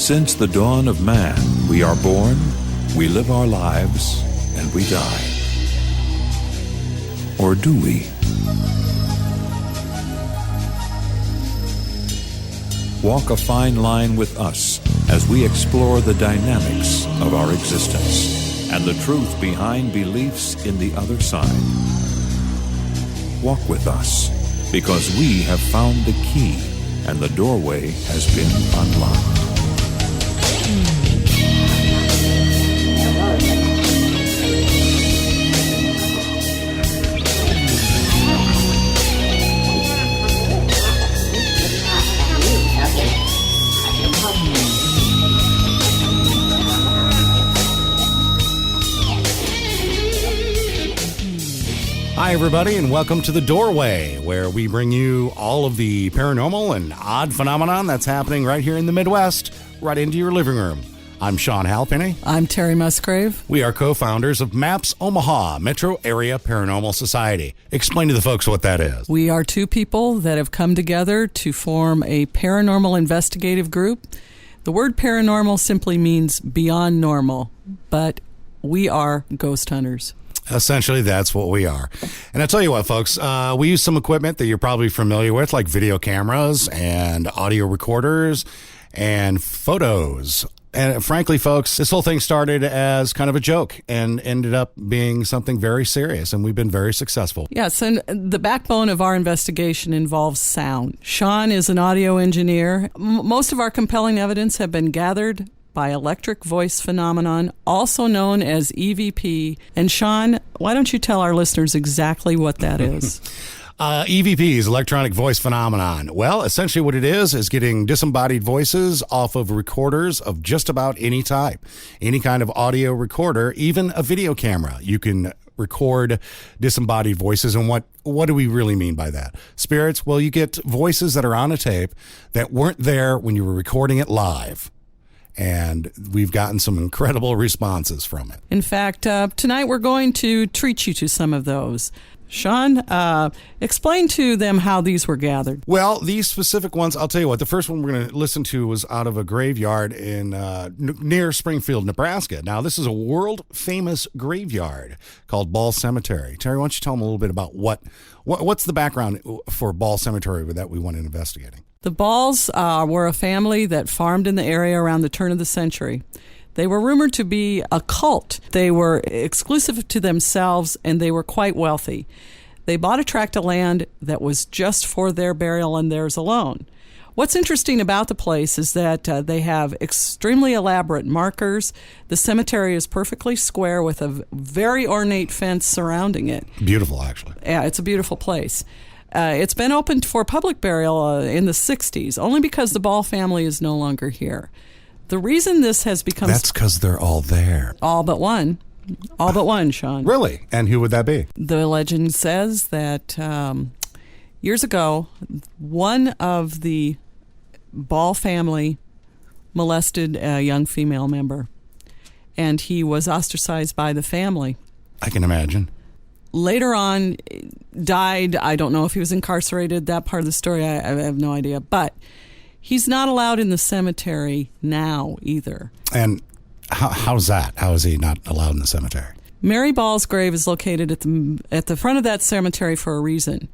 Since the dawn of man, we are born, we live our lives, and we die. Or do we? Walk a fine line with us as we explore the dynamics of our existence and the truth behind beliefs in the other side. Walk with us, because we have found the key and the doorway has been unlocked. Hi, everybody, and welcome to The Doorway, where we bring you all of the paranormal and odd phenomenon that's happening right here in the Midwest, right into your living room. I'm Sean Halpenny. I'm Terry Musgrave. We are co-founders of MAPS Omaha, Metro Area Paranormal Society. Explain to the folks what that is. We are two people that have come together to form a paranormal investigative group. The word paranormal simply means beyond normal, but we are ghost hunters. Essentially, that's what we are. And I'll tell you what, folks, we use some equipment that you're probably familiar with, like video cameras and audio recorders and photos. And frankly, folks, this whole thing started as kind of a joke and ended up being something very serious, and we've been very successful. Yes, and the backbone of our investigation involves sound. Sean is an audio engineer. Most of our compelling evidence have been gathered by electric voice phenomenon, also known as EVP. And Sean, why don't you tell our listeners exactly what that is? EVP is electronic voice phenomenon. Well, essentially what it is getting disembodied voices off of recorders of just about any type, any kind of audio recorder, even a video camera. You can record disembodied voices. And what do we really mean by that? Spirits, well, you get voices that are on a tape that weren't there when you were recording it live. And we've gotten some incredible responses from it. In fact, tonight we're going to treat you to some of those. Sean, explain to them how these were gathered. Well, these specific ones, I'll tell you what, the first one we're going to listen to was out of a graveyard in near Springfield, Nebraska. Now, this is a world-famous graveyard called Ball Cemetery. Terry, why don't you tell them a little bit about what's the background for Ball Cemetery that we went investigating? The Balls were a family that farmed in the area around the turn of the century. They were rumored to be a cult. They were exclusive to themselves, and they were quite wealthy. They bought a tract of land that was just for their burial and theirs alone. What's interesting about the place is that they have extremely elaborate markers. The cemetery is perfectly square with a very ornate fence surrounding it. Beautiful, actually. Yeah, it's a beautiful place. It's been opened for public burial in the 60s, only because the Ball family is no longer here. The reason this has become... That's because they're all there. All but one. All but one, Sean. Really? And who would that be? The legend says that years ago, one of the Ball family molested a young female member, and he was ostracized by the family. I can imagine. Later on, died. I don't know if he was incarcerated. That part of the story, I have no idea. But he's not allowed in the cemetery now either. And how's that? How is he not allowed in the cemetery? Mary Ball's grave is located at the front of that cemetery for a reason.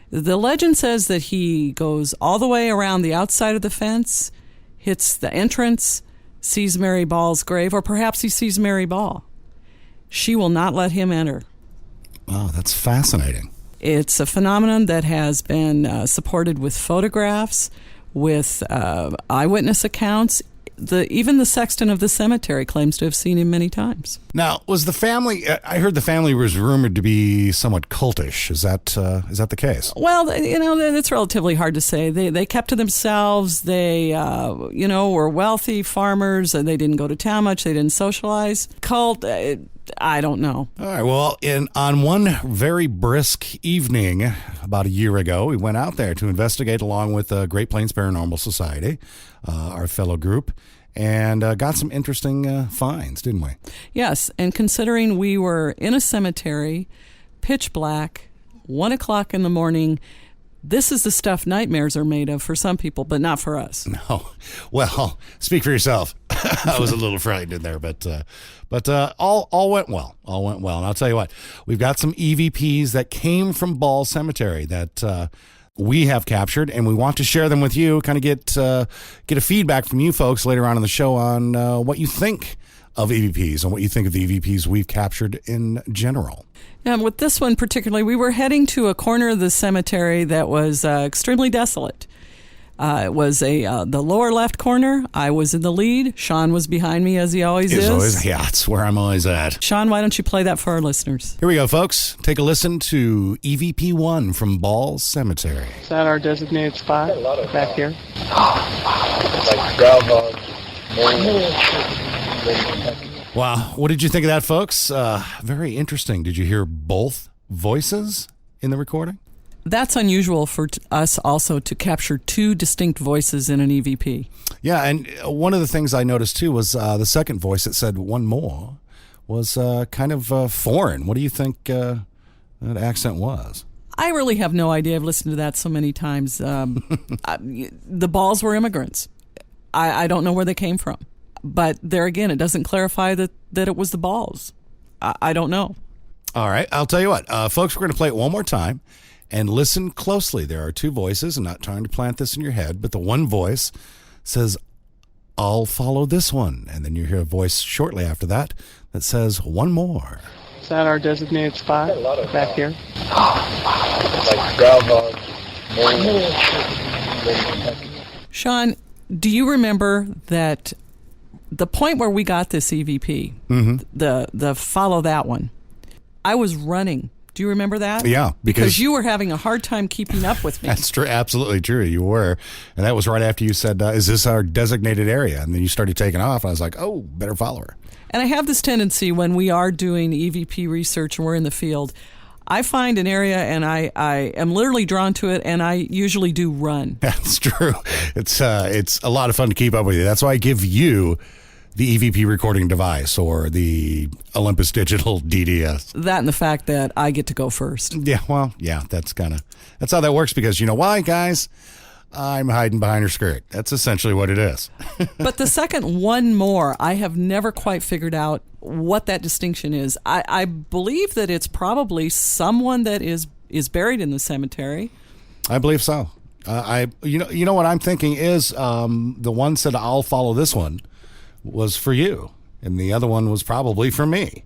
The legend says that he goes all the way around the outside of the fence, hits the entrance, sees Mary Ball's grave, or perhaps he sees Mary Ball. She will not let him enter. Wow, that's fascinating. It's a phenomenon that has been supported with photographs, with eyewitness accounts. Even the sexton of the cemetery claims to have seen him many times. Now, was the family... I heard the family was rumored to be somewhat cultish. Is that the case? Well, that's relatively hard to say. They kept to themselves. They, were wealthy farmers. They didn't go to town much. They didn't socialize. Cult... I don't know. All right. Well, on one very brisk evening about a year ago, we went out there to investigate along with Great Plains Paranormal Society, our fellow group, and got some interesting finds, didn't we? Yes. And considering we were in a cemetery, pitch black, 1 o'clock in the morning, This is the stuff nightmares are made of for some people, but not for us. No. Well, speak for yourself. I was a little frightened in there, but all went well. All went well. And I'll tell you what, we've got some EVPs that came from Ball Cemetery that we have captured, and we want to share them with you, kind of get a feedback from you folks later on in the show on what you think of EVPs and what you think of the EVPs we've captured in general. And with this one particularly, we were heading to a corner of the cemetery that was extremely desolate. It was the lower left corner. I was in the lead. Sean was behind me, as he always is. Yeah, that's where I'm always at. Sean, why don't you play that for our listeners? Here we go, folks. Take a listen to EVP1 from Ball Cemetery. Is that our designated spot back here? Like groundhog. Wow. What did you think of that, folks? Very interesting. Did you hear both voices in the recording? That's unusual for us also to capture two distinct voices in an EVP. Yeah, and one of the things I noticed, too, was the second voice that said one more was kind of foreign. What do you think that accent was? I really have no idea. I've listened to that so many times. The Balls were immigrants. I don't know where they came from. But there again, it doesn't clarify that it was the Balls. I don't know. All right. I'll tell you what. Folks, we're going to play it one more time and listen closely. There are two voices. I'm not trying to plant this in your head, but the one voice says, I'll follow this one. And then you hear a voice shortly after that says one more. Is that our designated spot back here? Like groundhog. Sean, do you remember that the point where we got this EVP, the follow that one, I was running. Do you remember that? Yeah. Because you were having a hard time keeping up with me. That's true. Absolutely true. You were. And that was right after you said, is this our designated area? And then you started taking off. And I was like, oh, better follow her. And I have this tendency when we are doing EVP research and we're in the field, I find an area and I am literally drawn to it, and I usually do run. That's true. It's a lot of fun to keep up with you. That's why I give you the EVP recording device or the Olympus Digital DDS. That and the fact that I get to go first. Yeah, well, yeah, that's how that works, because you know why, guys? I'm hiding behind her skirt. That's essentially what it is. But the second one more, I have never quite figured out what that distinction is. I believe that it's probably someone that is buried in the cemetery. I believe so. You know what I'm thinking is the one said, I'll follow this one, was for you, and the other one was probably for me.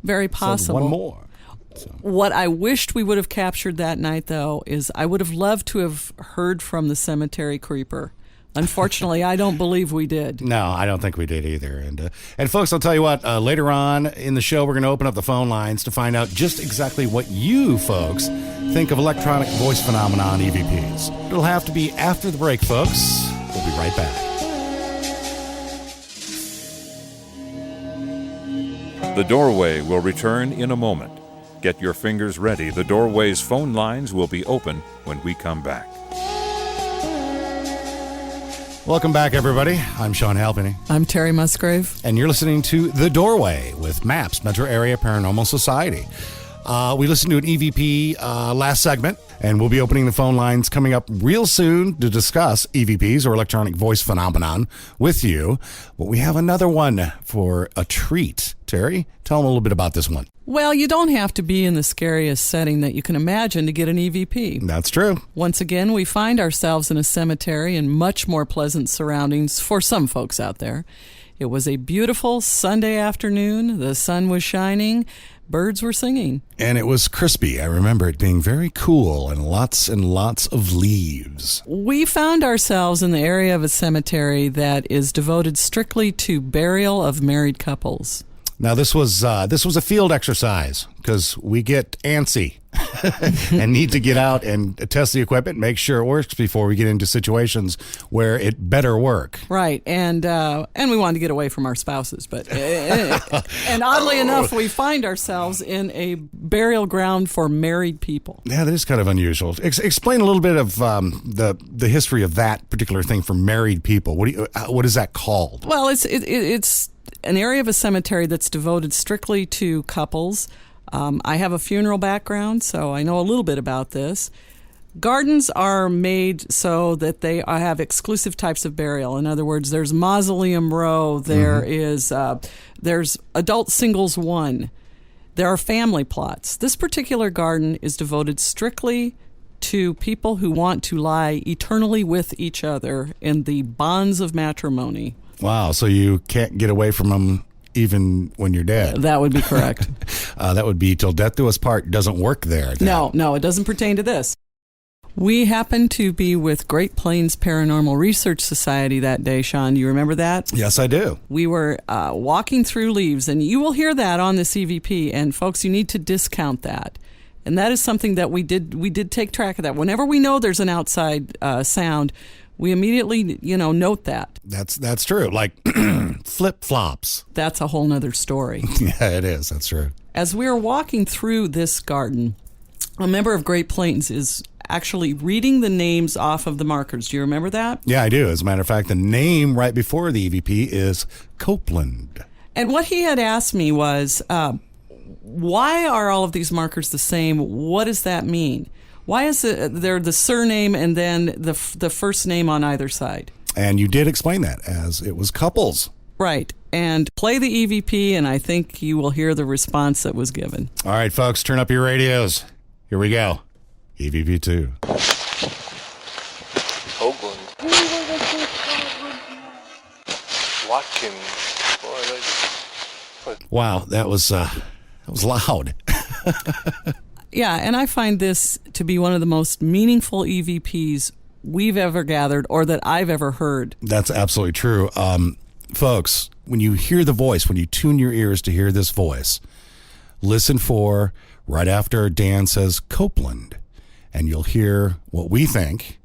Very possible. One more. So. What I wished we would have captured that night, though, is I would have loved to have heard from the cemetery creeper. Unfortunately, I don't believe we did. No, I don't think we did either. And folks, I'll tell you what, later on in the show, we're going to open up the phone lines to find out just exactly what you folks think of electronic voice phenomenon EVPs. It'll have to be after the break, folks. We'll be right back. The Doorway will return in a moment. Get your fingers ready. The Doorway's phone lines will be open when we come back. Welcome back, everybody. I'm Sean Halpenny. I'm Terry Musgrave. And you're listening to The Doorway with MAPS, Metro Area Paranormal Society. We listened to an EVP last segment, and we'll be opening the phone lines coming up real soon to discuss EVPs or electronic voice phenomenon with you. But we have another one for a treat. Terry, tell them a little bit about this one. Well, you don't have to be in the scariest setting that you can imagine to get an EVP. That's true. Once again, we find ourselves in a cemetery in much more pleasant surroundings for some folks out there. It was a beautiful Sunday afternoon. The sun was shining. Birds were singing. And it was crispy. I remember it being very cool and lots of leaves. We found ourselves in the area of a cemetery that is devoted strictly to burial of married couples. Now, this was a field exercise because we get antsy and need to get out and test the equipment, make sure it works before we get into situations where it better work. Right, and we wanted to get away from our spouses, but and oddly enough, we find ourselves in a burial ground for married people. Yeah, that is kind of unusual. Explain a little bit of the history of that particular thing for married people. What is that called? Well, it's an area of a cemetery that's devoted strictly to couples. I have a funeral background, so I know a little bit about this. Gardens are made so that they have exclusive types of burial. In other words, there's mausoleum row, there's adult singles 1. There are family plots. This particular garden is devoted strictly to people who want to lie eternally with each other in the bonds of matrimony. Wow, so you can't get away from them even when you're dead. That would be correct. That would be till death do us part doesn't work there. No, it doesn't pertain to this. We happened to be with Great Plains Paranormal Research Society that day, Sean. Do you remember that? Yes, I do. We were walking through leaves, and you will hear that on the CVP. And folks, you need to discount that. And that is something that we did take track of that. Whenever we know there's an outside sound, we immediately, note that. That's true. Like flip-flops. That's a whole nother story. Yeah, it is. That's true. As we were walking through this garden, a member of Great Plains is actually reading the names off of the markers. Do you remember that? Yeah, I do. As a matter of fact, the name right before the EVP is Copeland. And what he had asked me was, why are all of these markers the same? What does that mean? Why is there the surname and then the first name on either side? And you did explain that as it was couples. Right. And play the EVP, and I think you will hear the response that was given. All right, folks, turn up your radios. Here we go. EVP 2. Oakland. Watch him. Wow, that was loud. Yeah, and I find this to be one of the most meaningful EVPs we've ever gathered or that I've ever heard. That's absolutely true. Folks, when you hear the voice, when you tune your ears to hear this voice, listen for right after Dan says Copeland, and you'll hear what we think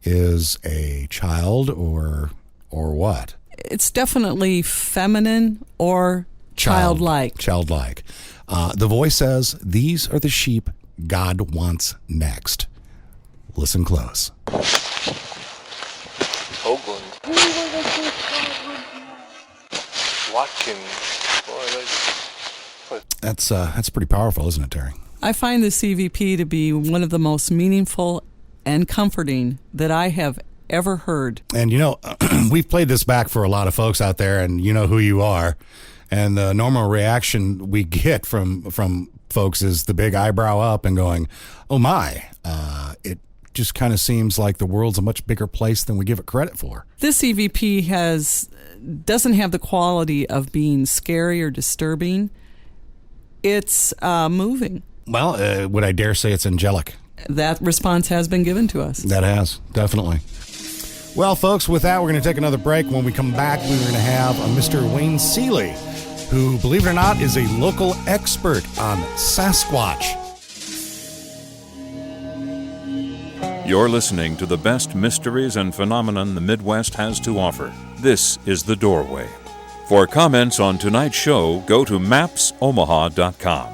is a child or what? It's definitely feminine or childlike. Childlike. The voice says, "These are the sheep God wants next." Listen close. Oakland. Watch him. That's pretty powerful, isn't it, Terry? I find the CVP to be one of the most meaningful and comforting that I have ever heard. And we've played this back for a lot of folks out there, and you know who you are. And the normal reaction we get from folks is the big eyebrow up and going, "Oh my!" It just kind of seems like the world's a much bigger place than we give it credit for. This EVP doesn't have the quality of being scary or disturbing. It's moving. Well, would I dare say it's angelic? That response has been given to us. That has, definitely. Well, folks, with that, we're going to take another break. When we come back, we're going to have a Mr. Wayne Seeley, who, believe it or not, is a local expert on Sasquatch. You're listening to the best mysteries and phenomenon the Midwest has to offer. This is The Doorway. For comments on tonight's show, go to mapsomaha.com.